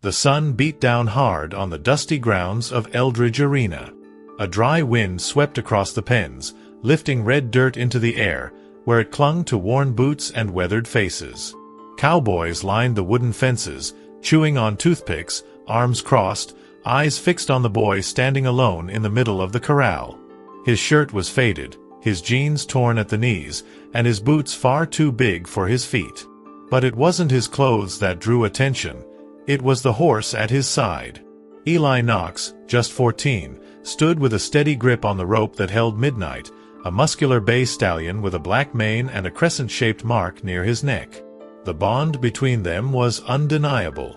The sun beat down hard on the dusty grounds of Eldridge Arena. A dry wind swept across the pens, lifting red dirt into the air, where it clung to worn boots and weathered faces. Cowboys lined the wooden fences, chewing on toothpicks, arms crossed, eyes fixed on the boy standing alone in the middle of the corral. His shirt was faded, his jeans torn at the knees, and his boots far too big for his feet. But it wasn't his clothes that drew attention. It was the horse at his side. Eli Knox, just 14, stood with a steady grip on the rope that held Midnight, a muscular bay stallion with a black mane and a crescent-shaped mark near his neck. The bond between them was undeniable.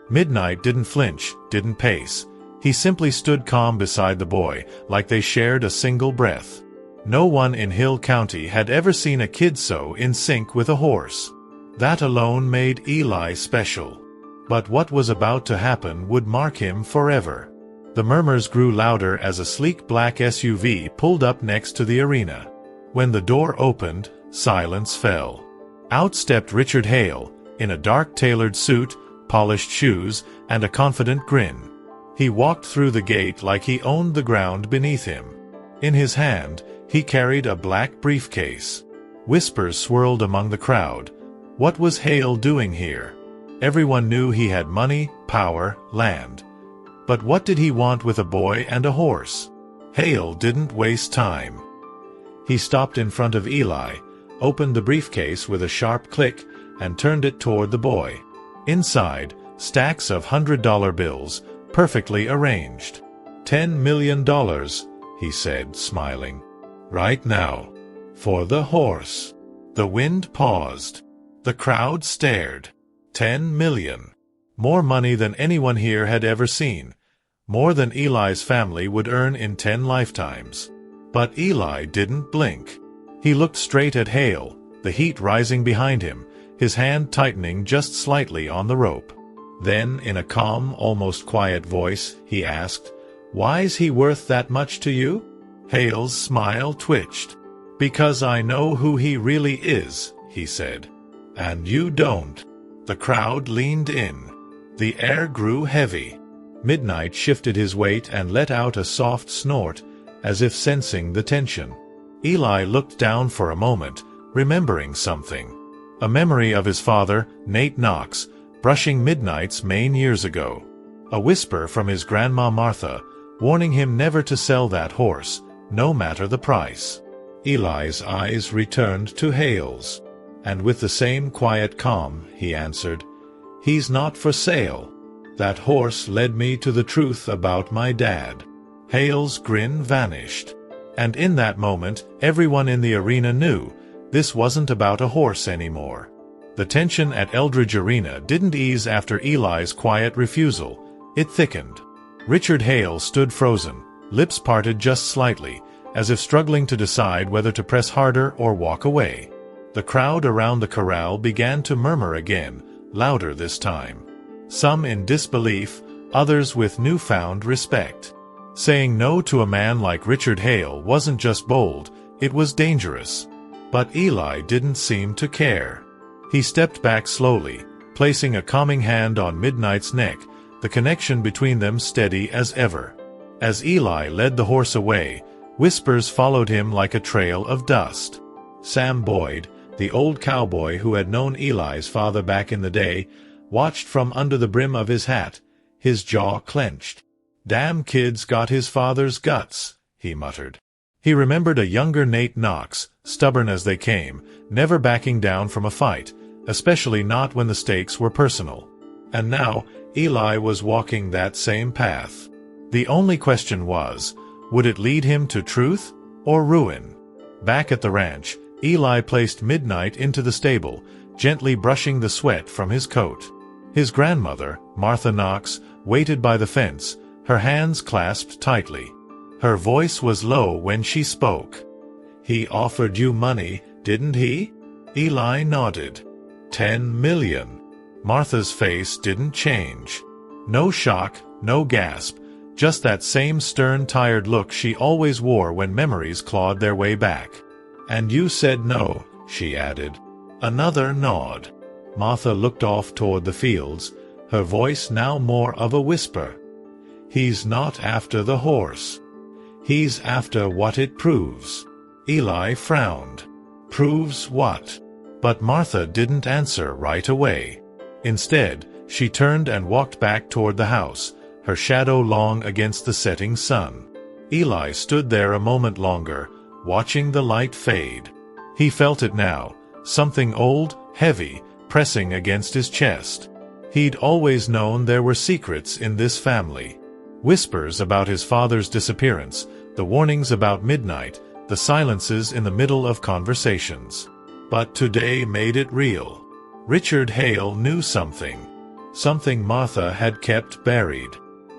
Midnight didn't flinch, didn't pace. He simply stood calm beside the boy, like they shared a single breath. No one in Hill County had ever seen a kid so in sync with a horse. That alone made Eli special. But what was about to happen would mark him forever. The murmurs grew louder as a sleek black SUV pulled up next to the arena. When the door opened, silence fell. Out stepped Richard Hale, in a dark tailored suit, polished shoes, and a confident grin. He walked through the gate like he owned the ground beneath him. In his hand, he carried a black briefcase. Whispers swirled among the crowd. What was Hale doing here? Everyone knew he had money, power, land. But what did he want with a boy and a horse? Hale didn't waste time. He stopped in front of Eli, opened the briefcase with a sharp click, and turned it toward the boy. Inside, stacks of $100 bills, perfectly arranged. $10 million, he said, smiling. Right now. For the horse. The wind paused. The crowd stared. 10 million. More money than anyone here had ever seen. More than Eli's family would earn in 10 lifetimes. But Eli didn't blink. He looked straight at Hale, the heat rising behind him, his hand tightening just slightly on the rope. Then, in a calm, almost quiet voice, he asked, "Why's he worth that much to you?" Hale's smile twitched. "Because I know who he really is," he said. "And you don't." The crowd leaned in. The air grew heavy. Midnight shifted his weight and let out a soft snort, as if sensing the tension. Eli looked down for a moment, remembering something. A memory of his father, Nate Knox, brushing Midnight's mane years ago. A whisper from his grandma Martha, warning him never to sell that horse, no matter the price. Eli's eyes returned to Hale's, and with the same quiet calm, he answered, "He's not for sale. That horse led me to the truth about my dad." Hale's grin vanished. And in that moment, everyone in the arena knew this wasn't about a horse anymore. The tension at Eldridge Arena didn't ease after Eli's quiet refusal. It thickened. Richard Hale stood frozen, lips parted just slightly, as if struggling to decide whether to press harder or walk away. The crowd around the corral began to murmur again, louder this time. Some in disbelief, others with newfound respect. Saying no to a man like Richard Hale wasn't just bold, it was dangerous. But Eli didn't seem to care. He stepped back slowly, placing a calming hand on Midnight's neck, the connection between them steady as ever. As Eli led the horse away, whispers followed him like a trail of dust. Sam Boyd, the old cowboy who had known Eli's father back in the day, watched from under the brim of his hat, his jaw clenched. "Damn kid's got his father's guts," he muttered. He remembered a younger Nate Knox, stubborn as they came, never backing down from a fight, especially not when the stakes were personal. And now, Eli was walking that same path. The only question was, would it lead him to truth or ruin? Back at the ranch, Eli placed Midnight into the stable, gently brushing the sweat from his coat. His grandmother, Martha Knox, waited by the fence, her hands clasped tightly. Her voice was low when she spoke. "He offered you money, didn't he?" Eli nodded. 10 million. Martha's face didn't change. No shock, no gasp, just that same stern, tired look she always wore when memories clawed their way back. "And you said no," she added. Another nod. Martha looked off toward the fields, her voice now more of a whisper. "He's not after the horse. He's after what it proves." Eli frowned. "Proves what?" But Martha didn't answer right away. Instead, she turned and walked back toward the house, her shadow long against the setting sun. Eli stood there a moment longer, watching the light fade. He felt it now, something old, heavy, pressing against his chest. He'd always known there were secrets in this family. Whispers about his father's disappearance, the warnings about midnight, the silences in the middle of conversations. But today made it real. Richard Hale knew something. Something Martha had kept buried.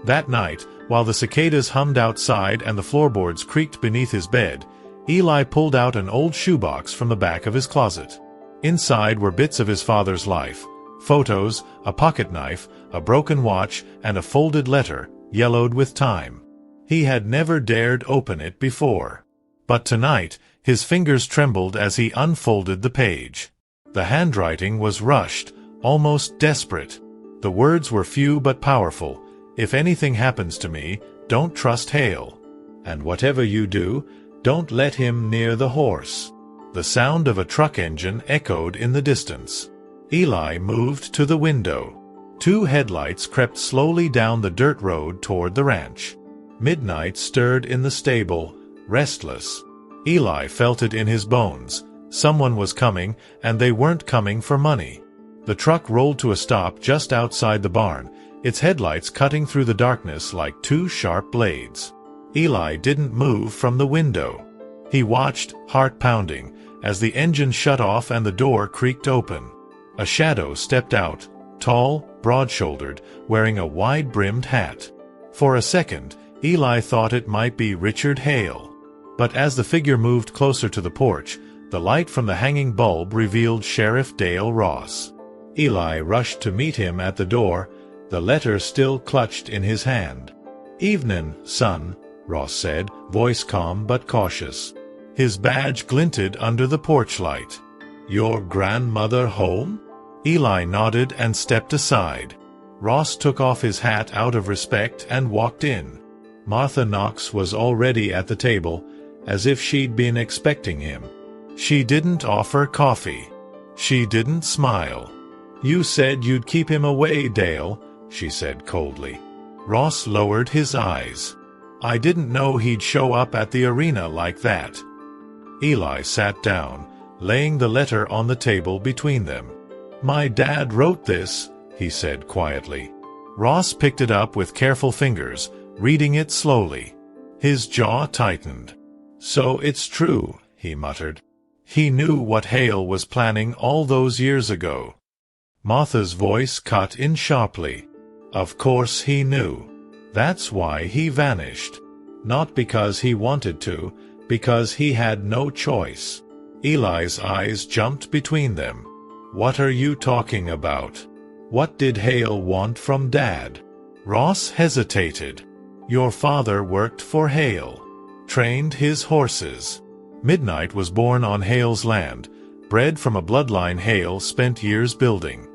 That night, while the cicadas hummed outside and the floorboards creaked beneath his bed, Eli pulled out an old shoebox from the back of his closet. Inside were bits of his father's life, photos, a pocket knife, a broken watch, and a folded letter, yellowed with time. He had never dared open it before. But tonight, his fingers trembled as he unfolded the page. The handwriting was rushed, almost desperate. The words were few but powerful. "If anything happens to me, don't trust Hale. And whatever you do, don't let him near the horse." The sound of a truck engine echoed in the distance. Eli moved to the window. Two headlights crept slowly down the dirt road toward the ranch. Midnight stirred in the stable, restless. Eli felt it in his bones. Someone was coming, and they weren't coming for money. The truck rolled to a stop just outside the barn, its headlights cutting through the darkness like two sharp blades. Eli didn't move from the window. He watched, heart pounding, as the engine shut off and the door creaked open. A shadow stepped out, tall, broad-shouldered, wearing a wide-brimmed hat. For a second, Eli thought it might be Richard Hale. But as the figure moved closer to the porch, the light from the hanging bulb revealed Sheriff Dale Ross. Eli rushed to meet him at the door, the letter still clutched in his hand. "Evenin', son," Ross said, voice calm but cautious. His badge glinted under the porch light. "Your grandmother home?" Eli nodded and stepped aside. Ross took off his hat out of respect and walked in. Martha Knox was already at the table, as if she'd been expecting him. She didn't offer coffee. She didn't smile. "You said you'd keep him away, Dale," she said coldly. Ross lowered his eyes. "I didn't know he'd show up at the arena like that." Eli sat down, laying the letter on the table between them. "My dad wrote this," he said quietly. Ross picked it up with careful fingers, reading it slowly. His jaw tightened. "So it's true," he muttered. "He knew what Hale was planning all those years ago." Martha's voice cut in sharply. "Of course he knew. That's why he vanished. Not because he wanted to, because he had no choice." Eli's eyes jumped between them. "What are you talking about? What did Hale want from Dad?" Ross hesitated. "Your father worked for Hale. Trained his horses. Midnight was born on Hale's land, bred from a bloodline Hale spent years building."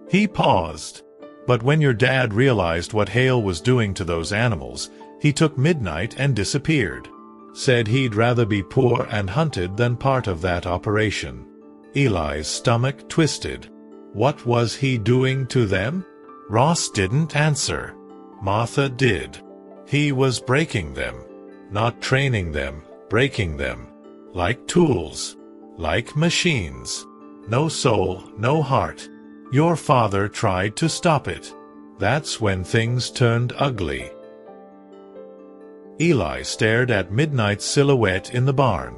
He paused. "But when your dad realized what Hale was doing to those animals, he took Midnight and disappeared. Said he'd rather be poor and hunted than part of that operation." Eli's stomach twisted. What was he doing to them? Ross didn't answer. Martha did. He was breaking them. Not training them, breaking them. Like tools. Like machines. No soul, no heart. Your father tried to stop it. That's when things turned ugly. Eli stared at Midnight's silhouette in the barn.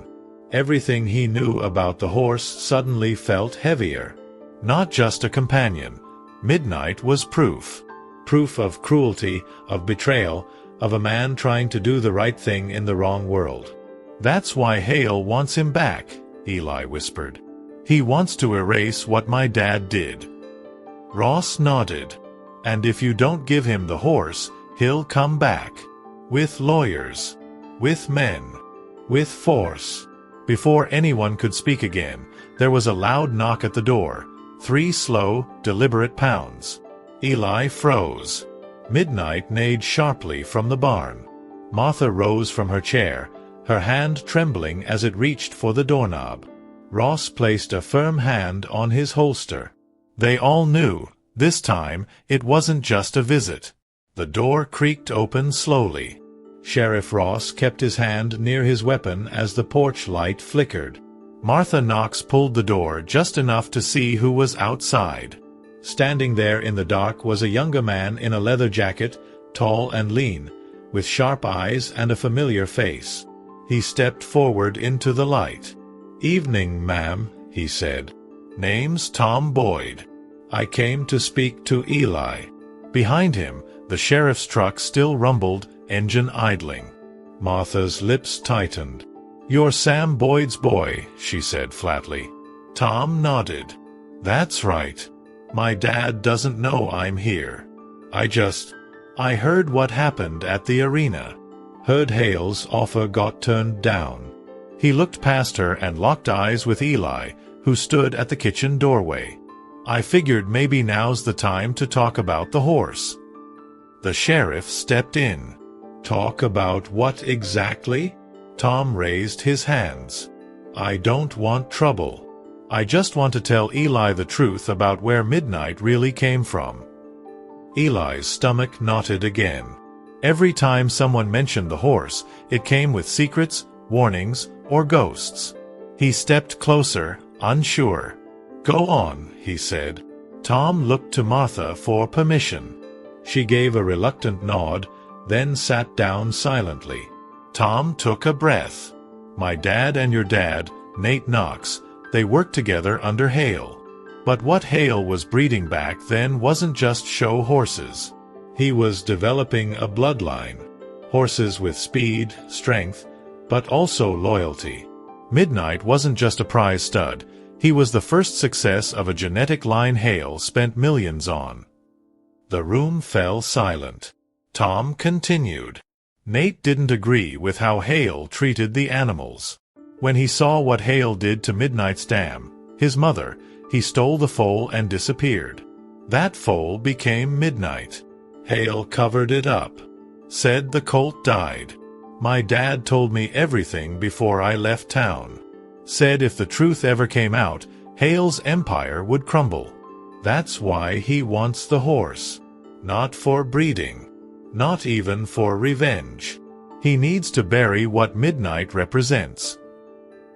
Everything he knew about the horse suddenly felt heavier. Not just a companion. Midnight was proof. Proof of cruelty, of betrayal, of a man trying to do the right thing in the wrong world. "That's why Hale wants him back," Eli whispered. "He wants to erase what my dad did." Ross nodded. "And if you don't give him the horse, he'll come back. With lawyers. With men. With force." Before anyone could speak again, there was a loud knock at the door. 3 slow, deliberate pounds. Eli froze. Midnight neighed sharply from the barn. Martha rose from her chair, her hand trembling as it reached for the doorknob. Ross placed a firm hand on his holster. They all knew, this time, it wasn't just a visit. The door creaked open slowly. Sheriff Ross kept his hand near his weapon as the porch light flickered. Martha Knox pulled the door just enough to see who was outside. Standing there in the dark was a younger man in a leather jacket, tall and lean, with sharp eyes and a familiar face. He stepped forward into the light. "Evening, ma'am," he said. "Name's Tom Boyd. I came to speak to Eli." Behind him, the sheriff's truck still rumbled, engine idling. Martha's lips tightened. "You're Sam Boyd's boy," she said flatly. Tom nodded. "That's right. My dad doesn't know I'm here. I heard what happened at the arena. Heard Hale's offer got turned down." He looked past her and locked eyes with Eli, who stood at the kitchen doorway. "I figured maybe now's the time to talk about the horse." The sheriff stepped in. "Talk about what exactly?" Tom raised his hands. "I don't want trouble. I just want to tell Eli the truth about where Midnight really came from." Eli's stomach knotted again. Every time someone mentioned the horse, it came with secrets, warnings, or ghosts. He stepped closer, unsure. "Go on," he said. Tom looked to Martha for permission. She gave a reluctant nod, then sat down silently. Tom took a breath. "My dad and your dad, Nate Knox, they worked together under Hale. But what Hale was breeding back then wasn't just show horses. He was developing a bloodline. Horses with speed, strength, but also loyalty. Midnight wasn't just a prize stud. He was the first success of a genetic line Hale spent millions on." The room fell silent. Tom continued. "Nate didn't agree with how Hale treated the animals. When he saw what Hale did to Midnight's dam, his mother, he stole the foal and disappeared. That foal became Midnight. Hale covered it up. Said the colt died. My dad told me everything before I left town. Said if the truth ever came out, Hale's empire would crumble. That's why he wants the horse. Not for breeding. Not even for revenge. He needs to bury what Midnight represents."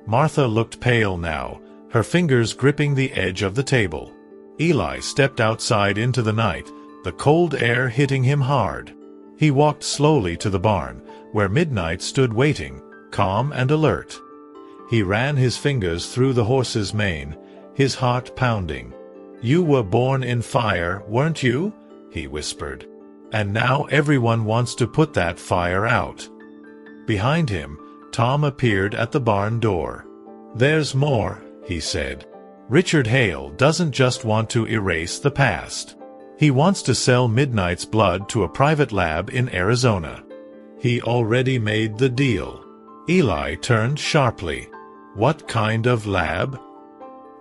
Martha looked pale now, her fingers gripping the edge of the table. Eli stepped outside into the night, the cold air hitting him hard. He walked slowly to the barn, where Midnight stood waiting, calm and alert. He ran his fingers through the horse's mane, his heart pounding. "You were born in fire, weren't you?" he whispered. "And now everyone wants to put that fire out." Behind him, Tom appeared at the barn door. "There's more," he said. "Richard Hale doesn't just want to erase the past. He wants to sell Midnight's blood to a private lab in Arizona. He already made the deal." Eli turned sharply. "What kind of lab?"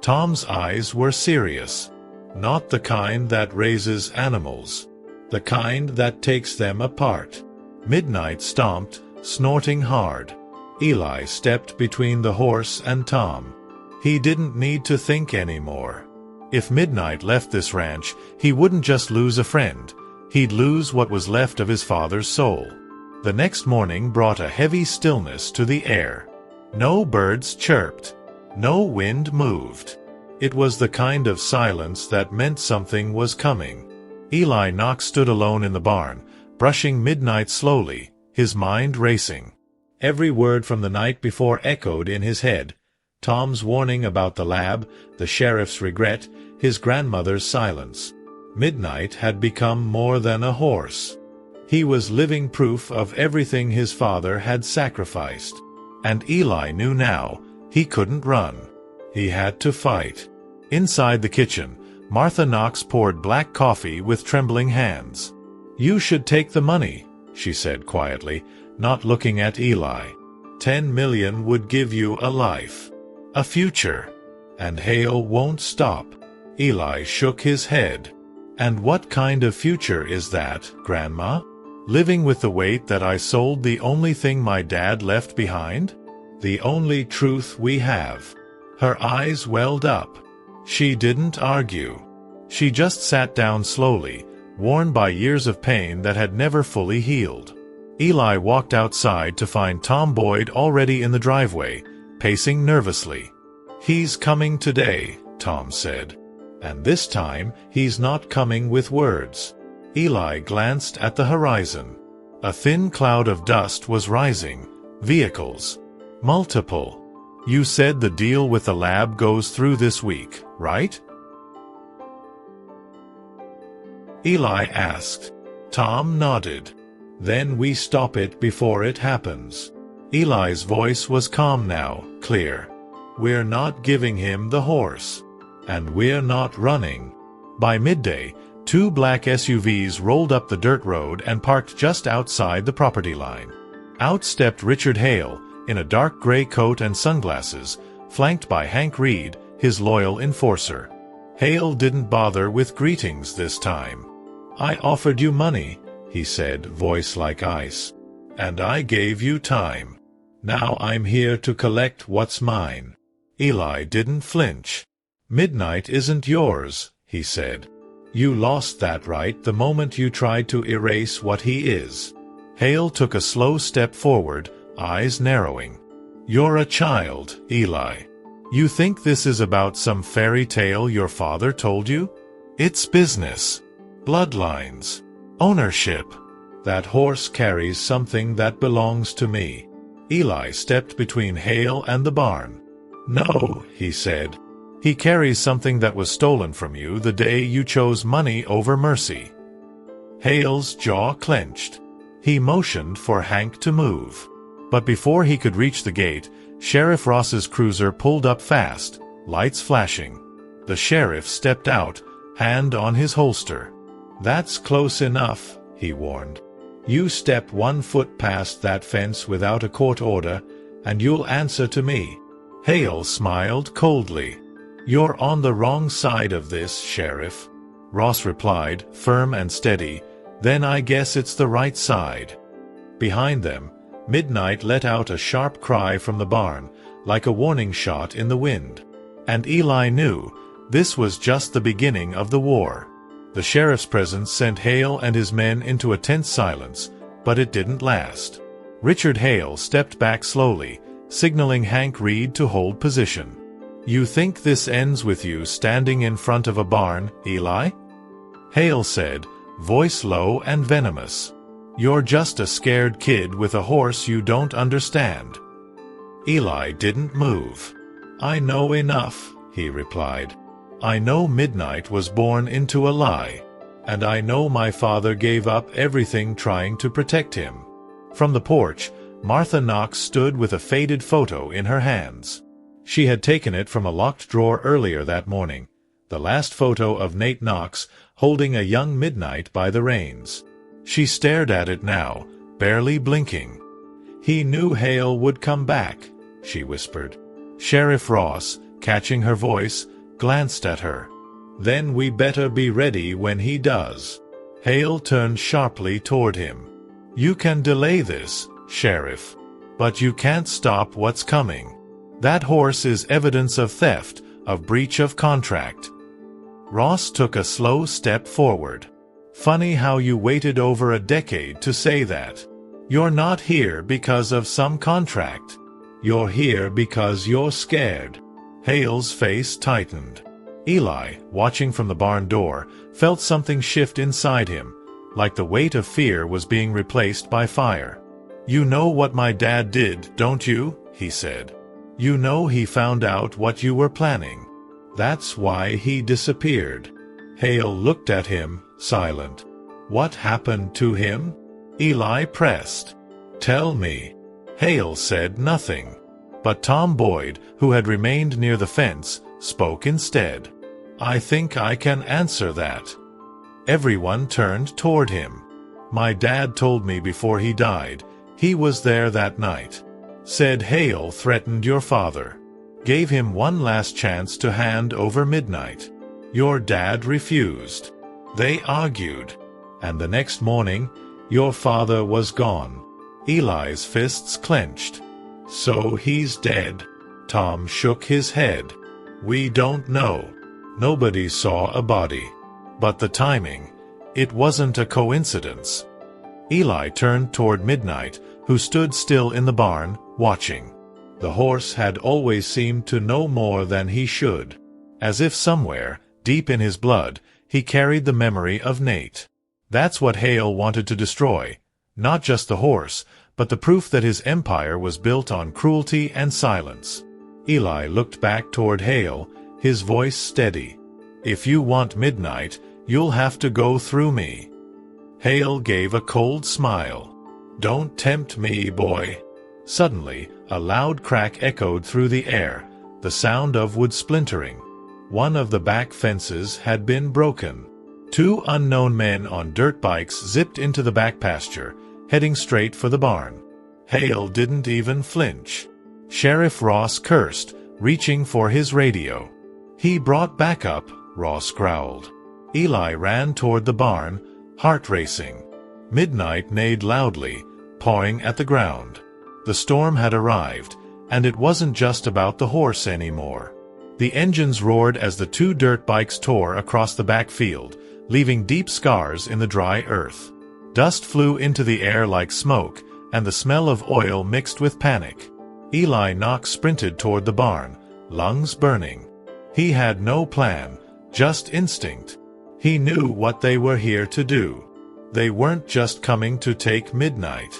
Tom's eyes were serious. "Not the kind that raises animals. The kind that takes them apart." Midnight stomped, snorting hard. Eli stepped between the horse and Tom. He didn't need to think anymore. If Midnight left this ranch, he wouldn't just lose a friend. He'd lose what was left of his father's soul. The next morning brought a heavy stillness to the air. No birds chirped. No wind moved. It was the kind of silence that meant something was coming. Eli Knox stood alone in the barn, brushing Midnight slowly, his mind racing. Every word from the night before echoed in his head. Tom's warning about the lab, the sheriff's regret, his grandmother's silence. Midnight had become more than a horse. He was living proof of everything his father had sacrificed. And Eli knew now, he couldn't run. He had to fight. Inside the kitchen, Martha Knox poured black coffee with trembling hands. "You should take the money," she said quietly, not looking at Eli. $10 million would give you a life. A future. And Hale won't stop. Eli shook his head. And what kind of future is that, Grandma? Living with the weight that I sold the only thing my dad left behind? The only truth we have. Her eyes welled up. She didn't argue. She just sat down slowly, worn by years of pain that had never fully healed. Eli walked outside to find Tom Boyd already in the driveway, pacing nervously. "He's coming today," Tom said. "And this time, he's not coming with words." Eli glanced at the horizon. A thin cloud of dust was rising. Vehicles. Multiple. "You said the deal with the lab goes through this week, right?" Eli asked. Tom nodded. "Then we stop it before it happens." Eli's voice was calm now, clear. "We're not giving him the horse. And we're not running." By midday, 2 black SUVs rolled up the dirt road and parked just outside the property line. Out stepped Richard Hale, in a dark gray coat and sunglasses, flanked by Hank Reed, his loyal enforcer. Hale didn't bother with greetings this time. "I offered you money," he said, voice like ice. "And I gave you time. Now I'm here to collect what's mine." Eli didn't flinch. "Midnight isn't yours," he said. "You lost that right the moment you tried to erase what he is." Hale took a slow step forward, eyes narrowing. "You're a child, Eli. You think this is about some fairy tale your father told you? It's business. Bloodlines. Ownership. That horse carries something that belongs to me." Eli stepped between Hale and the barn. "No," he said. "He carries something that was stolen from you the day you chose money over mercy." Hale's jaw clenched. He motioned for Hank to move. But before he could reach the gate, Sheriff Ross's cruiser pulled up fast, lights flashing. The sheriff stepped out, hand on his holster. "That's close enough," he warned. "You step 1 foot past that fence without a court order, and you'll answer to me." Hale smiled coldly. "You're on the wrong side of this, Sheriff." Ross replied, firm and steady, "Then I guess it's the right side." Behind them, Midnight let out a sharp cry from the barn, like a warning shot in the wind. And Eli knew this was just the beginning of the war. The sheriff's presence sent Hale and his men into a tense silence, but it didn't last. Richard Hale stepped back slowly, signaling Hank Reed to hold position. "You think this ends with you standing in front of a barn, Eli?" Hale said, voice low and venomous. "You're just a scared kid with a horse you don't understand." Eli didn't move. "I know enough," he replied. "I know Midnight was born into a lie, and I know my father gave up everything trying to protect him." From the porch, Martha Knox stood with a faded photo in her hands. She had taken it from a locked drawer earlier that morning, the last photo of Nate Knox holding a young Midnight by the reins. She stared at it now, barely blinking. "He knew Hale would come back," she whispered. Sheriff Ross, catching her voice, glanced at her. "Then we better be ready when he does." Hale turned sharply toward him. "You can delay this, Sheriff, but you can't stop what's coming. That horse is evidence of theft, of breach of contract." Ross took a slow step forward. "Funny how you waited over a decade to say that. You're not here because of some contract. You're here because you're scared." Hale's face tightened. Eli, watching from the barn door, felt something shift inside him, like the weight of fear was being replaced by fire. "You know what my dad did, don't you?" he said. "You know he found out what you were planning. That's why he disappeared." Hale looked at him, silent. "What happened to him?" Eli pressed. "Tell me." Hale said nothing. But Tom Boyd, who had remained near the fence, spoke instead. "I think I can answer that." Everyone turned toward him. "My dad told me before he died. He was there that night. Said Hale threatened your father. Gave him one last chance to hand over Midnight. Your dad refused. They argued. And the next morning, your father was gone. Eli's fists clenched. So he's dead. Tom shook his head. We don't know. Nobody saw a body. But the timing, it wasn't a coincidence. Eli turned toward Midnight, who stood still in the barn, watching. The horse had always seemed to know more than he should. As if somewhere, deep in his blood, he carried the memory of Nate. That's what Hale wanted to destroy. Not just the horse, but the proof that his empire was built on cruelty and silence. Eli looked back toward Hale, his voice steady. If you want Midnight, you'll have to go through me. Hale gave a cold smile. Don't tempt me, boy. Suddenly, a loud crack echoed through the air, the sound of wood splintering. One of the back fences had been broken. 2 unknown men on dirt bikes zipped into the back pasture, heading straight for the barn. Hale didn't even flinch. Sheriff Ross cursed, reaching for his radio. He brought backup, Ross growled. Eli ran toward the barn, heart racing. Midnight neighed loudly, pawing at the ground. The storm had arrived, and it wasn't just about the horse anymore. The engines roared as the 2 dirt bikes tore across the backfield, leaving deep scars in the dry earth. Dust flew into the air like smoke, and the smell of oil mixed with panic. Eli Knox sprinted toward the barn, lungs burning. He had no plan, just instinct. He knew what they were here to do. They weren't just coming to take Midnight.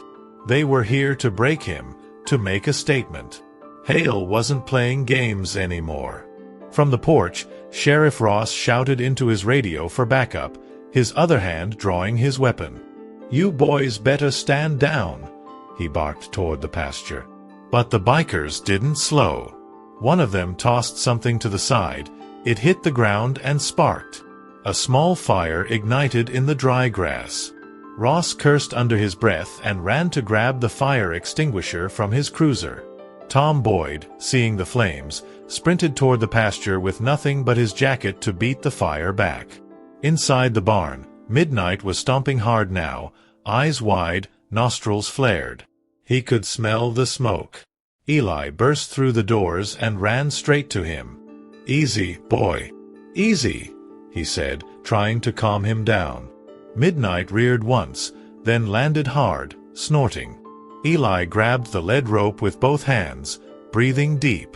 They were here to break him, to make a statement. Hale wasn't playing games anymore. From the porch, Sheriff Ross shouted into his radio for backup, his other hand drawing his weapon. You boys better stand down, he barked toward the pasture. But the bikers didn't slow. One of them tossed something to the side. It hit the ground and sparked. A small fire ignited in the dry grass. Ross cursed under his breath and ran to grab the fire extinguisher from his cruiser. Tom Boyd, seeing the flames, sprinted toward the pasture with nothing but his jacket to beat the fire back. Inside the barn, Midnight was stomping hard now, eyes wide, nostrils flared. He could smell the smoke. Eli burst through the doors and ran straight to him. Easy, boy. Easy, he said, trying to calm him down. Midnight reared once, then landed hard, snorting. Eli grabbed the lead rope with both hands, breathing deep.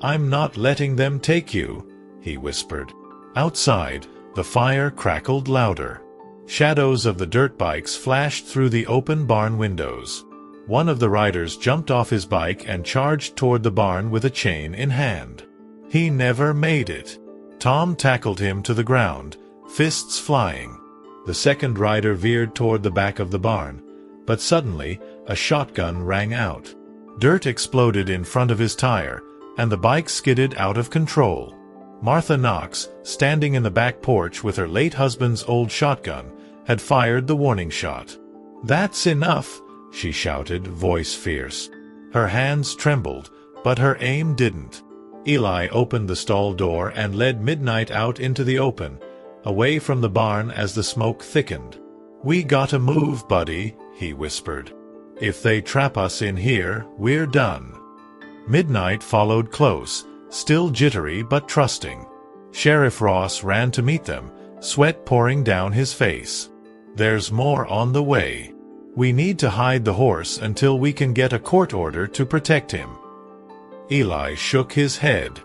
I'm not letting them take you, he whispered. Outside, the fire crackled louder. Shadows of the dirt bikes flashed through the open barn windows. One of the riders jumped off his bike and charged toward the barn with a chain in hand. He never made it. Tom tackled him to the ground, fists flying. The second rider veered toward the back of the barn, but suddenly a shotgun rang out. Dirt exploded in front of his tire, and the bike skidded out of control. Martha Knox, standing in the back porch with her late husband's old shotgun, had fired the warning shot. That's enough, she shouted, voice fierce. Her hands trembled, but her aim didn't. Eli opened the stall door and led Midnight out into the open, away from the barn as the smoke thickened. We gotta move, buddy, he whispered. If they trap us in here, we're done. Midnight followed close, still jittery but trusting. Sheriff Ross ran to meet them, sweat pouring down his face. There's more on the way. We need to hide the horse until we can get a court order to protect him. Eli shook his head.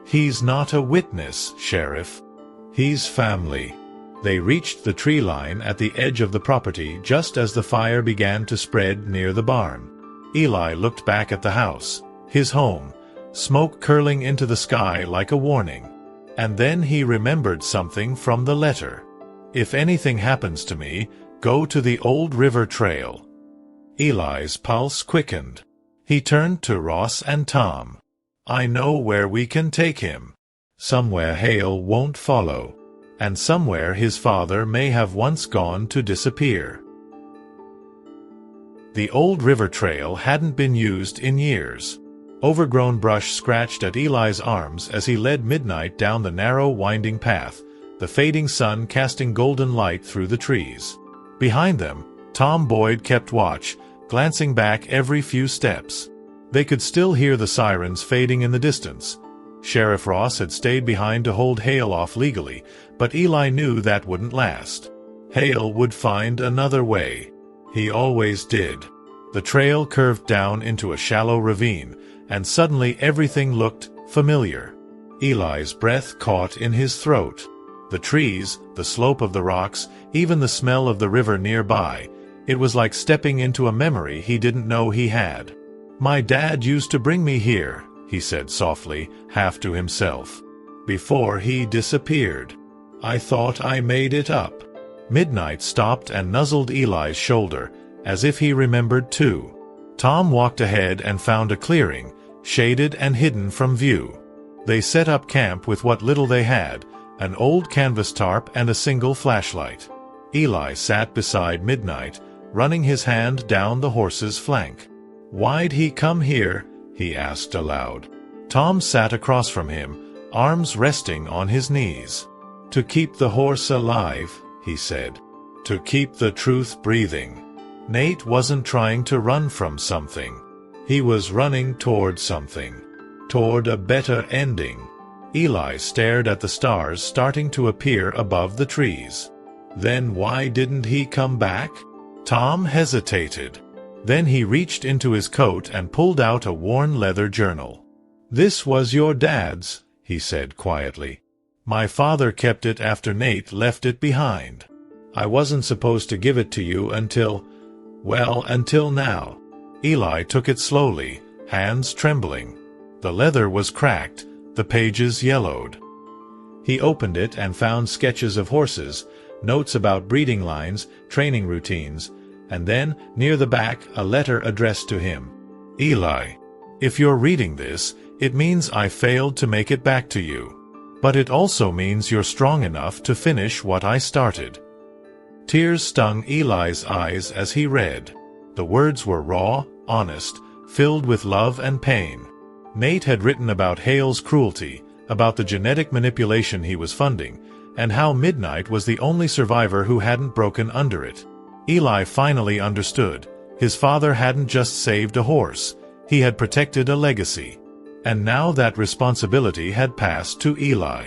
He's not a witness, Sheriff. He's family. They reached the tree line at the edge of the property just as the fire began to spread near the barn. Eli looked back at the house, his home, smoke curling into the sky like a warning. And then he remembered something from the letter. If anything happens to me, go to the old river trail. Eli's pulse quickened. He turned to Ross and Tom. I know where we can take him. Somewhere Hale won't follow. And somewhere his father may have once gone to disappear. The old river trail hadn't been used in years. Overgrown brush scratched at Eli's arms as he led Midnight down the narrow winding path, the fading sun casting golden light through the trees. Behind them, Tom Boyd kept watch, glancing back every few steps. They could still hear the sirens fading in the distance. Sheriff Ross had stayed behind to hold Hale off legally, but Eli knew that wouldn't last. Hale would find another way. He always did. The trail curved down into a shallow ravine, and suddenly everything looked familiar. Eli's breath caught in his throat. The trees, the slope of the rocks, even the smell of the river nearby. It was like stepping into a memory he didn't know he had. "My dad used to bring me here," he said softly, half to himself. "Before he disappeared. I thought I made it up." Midnight stopped and nuzzled Eli's shoulder, as if he remembered too. Tom walked ahead and found a clearing, shaded and hidden from view. They set up camp with what little they had, an old canvas tarp and a single flashlight. Eli sat beside Midnight, running his hand down the horse's flank. "Why'd he come here?" he asked aloud. Tom sat across from him, arms resting on his knees. "To keep the horse alive," he said. "To keep the truth breathing." Nate wasn't trying to run from something. He was running toward something. Toward a better ending. Eli stared at the stars starting to appear above the trees. "Then why didn't he come back?" Tom hesitated. Then he reached into his coat and pulled out a worn leather journal. "This was your dad's," he said quietly. "My father kept it after Nate left it behind. I wasn't supposed to give it to you until now." Eli took it slowly, hands trembling. The leather was cracked, the pages yellowed. He opened it and found sketches of horses, notes about breeding lines, training routines, and then, near the back, a letter addressed to him. "Eli, if you're reading this, it means I failed to make it back to you. But it also means you're strong enough to finish what I started." Tears stung Eli's eyes as he read. The words were raw, honest, filled with love and pain. Nate had written about Hale's cruelty, about the genetic manipulation he was funding, and how Midnight was the only survivor who hadn't broken under it. Eli finally understood. His father hadn't just saved a horse, he had protected a legacy. And now that responsibility had passed to Eli.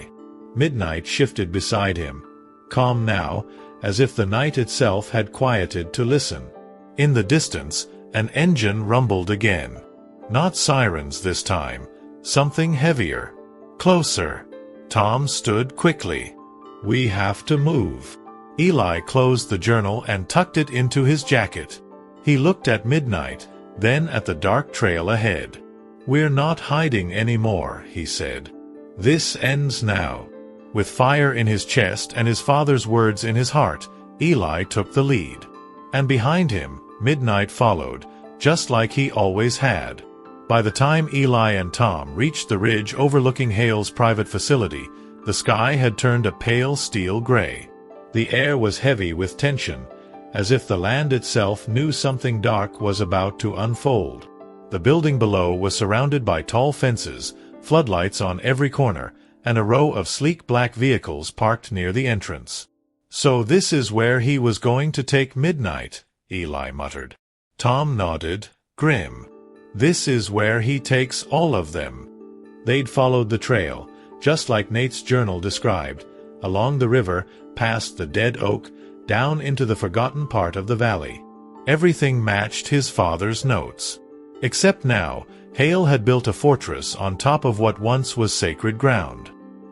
Midnight shifted beside him, calm now, as if the night itself had quieted to listen. In the distance, an engine rumbled again. Not sirens this time, something heavier. Closer. Tom stood quickly. "We have to move." Eli closed the journal and tucked it into his jacket. He looked at Midnight, then at the dark trail ahead. "We're not hiding anymore," he said. "This ends now." With fire in his chest and his father's words in his heart, Eli took the lead. And behind him, Midnight followed, just like he always had. By the time Eli and Tom reached the ridge overlooking Hale's private facility, the sky had turned a pale steel gray. The air was heavy with tension, as if the land itself knew something dark was about to unfold. The building below was surrounded by tall fences, floodlights on every corner, and a row of sleek black vehicles parked near the entrance. "So this is where he was going to take Midnight," Eli muttered. Tom nodded, grim. "This is where he takes all of them." They'd followed the trail, just like Nate's journal described, along the river, past the dead oak, down into the forgotten part of the valley. Everything matched his father's notes. Except now, Hale had built a fortress on top of what once was sacred ground.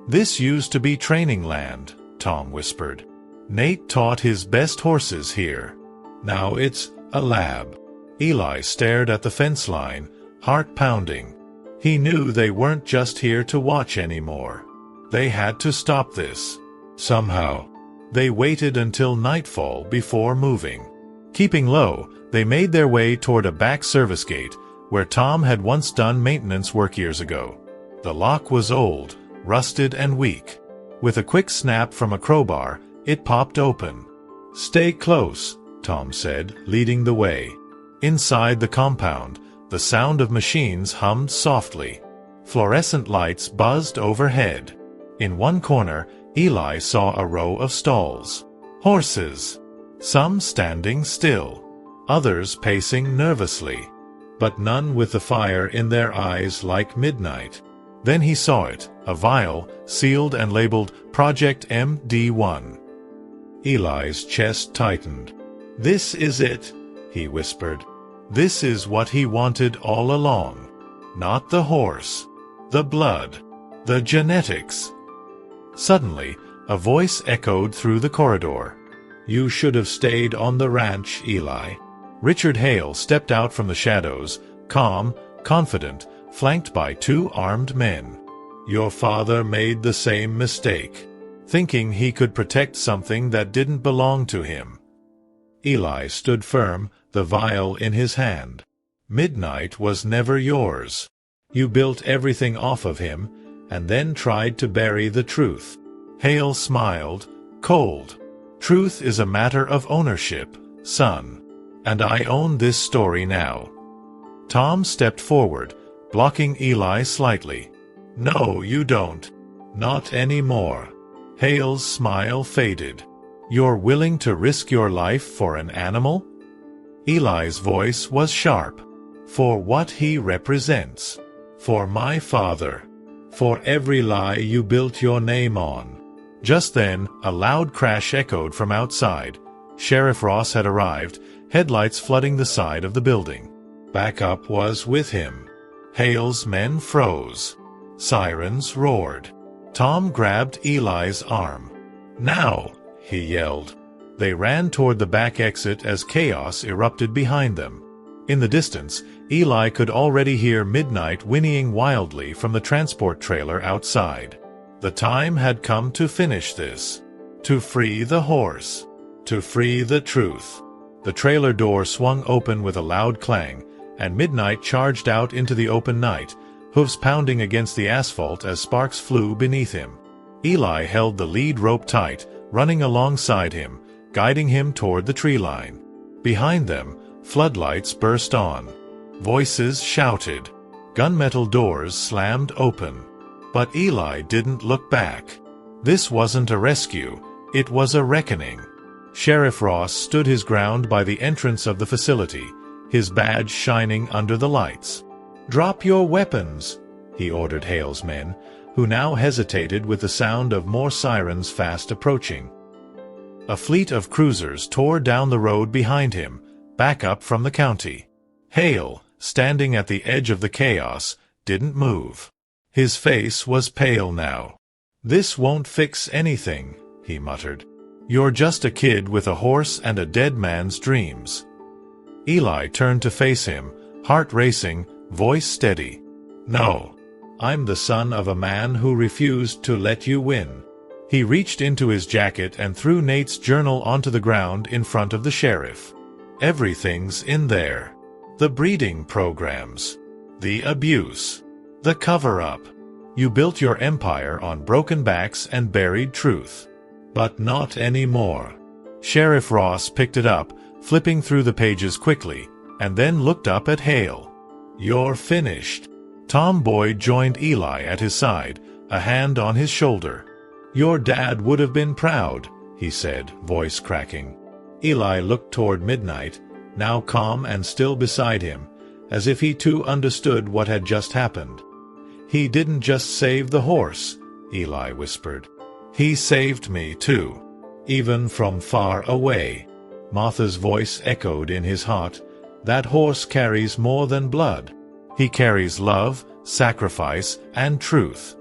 "This used to be training land," Tom whispered. "Nate taught his best horses here. Now it's a lab." Eli stared at the fence line, heart pounding. He knew they weren't just here to watch anymore. They had to stop this. Somehow. They waited until nightfall before moving. Keeping low, they made their way toward a back service gate, where Tom had once done maintenance work years ago. The lock was old, rusted and weak. With a quick snap from a crowbar, it popped open. "Stay close," Tom said, leading the way. Inside the compound, the sound of machines hummed softly. Fluorescent lights buzzed overhead. In one corner, Eli saw a row of stalls. Horses. Some standing still, others pacing nervously, but none with the fire in their eyes like midnight. Then he saw it, a vial, sealed and labeled Project MD1. Eli's chest tightened. "This is it," he whispered. "This is what he wanted all along. Not the horse, the blood, the genetics." Suddenly, a voice echoed through the corridor. "You should have stayed on the ranch, Eli." Richard Hale stepped out from the shadows, calm, confident, flanked by 2 armed men. "Your father made the same mistake, thinking he could protect something that didn't belong to him." Eli stood firm, the vial in his hand. "Midnight was never yours. You built everything off of him, and then tried to bury the truth." Hale smiled, cold. "Truth is a matter of ownership, son. And I own this story now." Tom stepped forward, blocking Eli slightly. "No, you don't. Not anymore." Hale's smile faded. "You're willing to risk your life for an animal?" Eli's voice was sharp. "For what he represents. For my father. For every lie you built your name on." Just then, a loud crash echoed from outside. Sheriff Ross had arrived, headlights flooding the side of the building. Backup was with him. Hale's men froze. Sirens roared. Tom grabbed Eli's arm. "Now!" he yelled. They ran toward the back exit as chaos erupted behind them. In the distance, Eli could already hear Midnight whinnying wildly from the transport trailer outside. The time had come to finish this. To free the horse. To free the truth. The trailer door swung open with a loud clang, and Midnight charged out into the open night, hoofs pounding against the asphalt as sparks flew beneath him. Eli held the lead rope tight, running alongside him, guiding him toward the tree line. Behind them, floodlights burst on. Voices shouted. Gunmetal doors slammed open. But Eli didn't look back. This wasn't a rescue, it was a reckoning. Sheriff Ross stood his ground by the entrance of the facility, his badge shining under the lights. "Drop your weapons," he ordered Hale's men, who now hesitated with the sound of more sirens fast approaching. A fleet of cruisers tore down the road behind him, back up from the county. Hale, standing at the edge of the chaos, didn't move. His face was pale now. "This won't fix anything," he muttered. "You're just a kid with a horse and a dead man's dreams." Eli turned to face him, heart racing, voice steady. "No. I'm the son of a man who refused to let you win." He reached into his jacket and threw Nate's journal onto the ground in front of the sheriff. "Everything's in there. The breeding programs. The abuse. The cover-up. You built your empire on broken backs and buried truth. But not anymore." Sheriff Ross picked it up, flipping through the pages quickly, and then looked up at Hale. "You're finished." Tom Boyd joined Eli at his side, a hand on his shoulder. "Your dad would have been proud," he said, voice cracking. Eli looked toward Midnight, now calm and still beside him, as if he too understood what had just happened. "He didn't just save the horse," Eli whispered. "He saved me too, even from far away." Martha's voice echoed in his heart. "That horse carries more than blood. He carries love, sacrifice, and truth."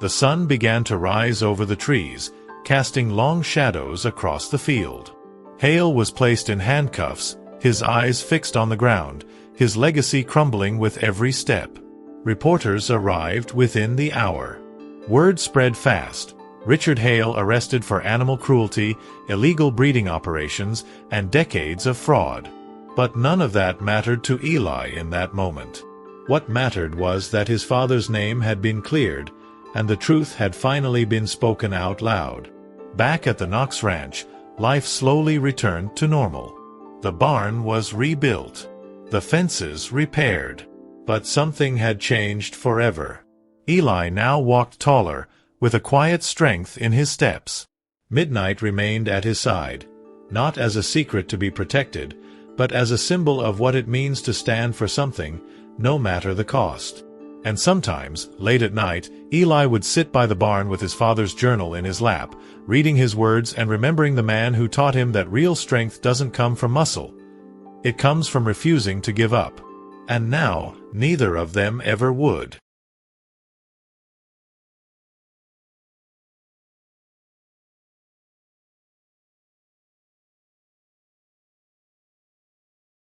The sun began to rise over the trees, casting long shadows across the field. Hale was placed in handcuffs, his eyes fixed on the ground, his legacy crumbling with every step. Reporters arrived within the hour. Word spread fast. Richard Hale arrested for animal cruelty, illegal breeding operations, and decades of fraud. But none of that mattered to Eli in that moment. What mattered was that his father's name had been cleared, and the truth had finally been spoken out loud. Back at the Knox ranch, life slowly returned to normal. The barn was rebuilt. The fences repaired. But something had changed forever. Eli now walked taller, with a quiet strength in his steps. Midnight remained at his side, not as a secret to be protected, but as a symbol of what it means to stand for something, no matter the cost. And sometimes, late at night, Eli would sit by the barn with his father's journal in his lap, reading his words and remembering the man who taught him that real strength doesn't come from muscle. It comes from refusing to give up. And now, neither of them ever would.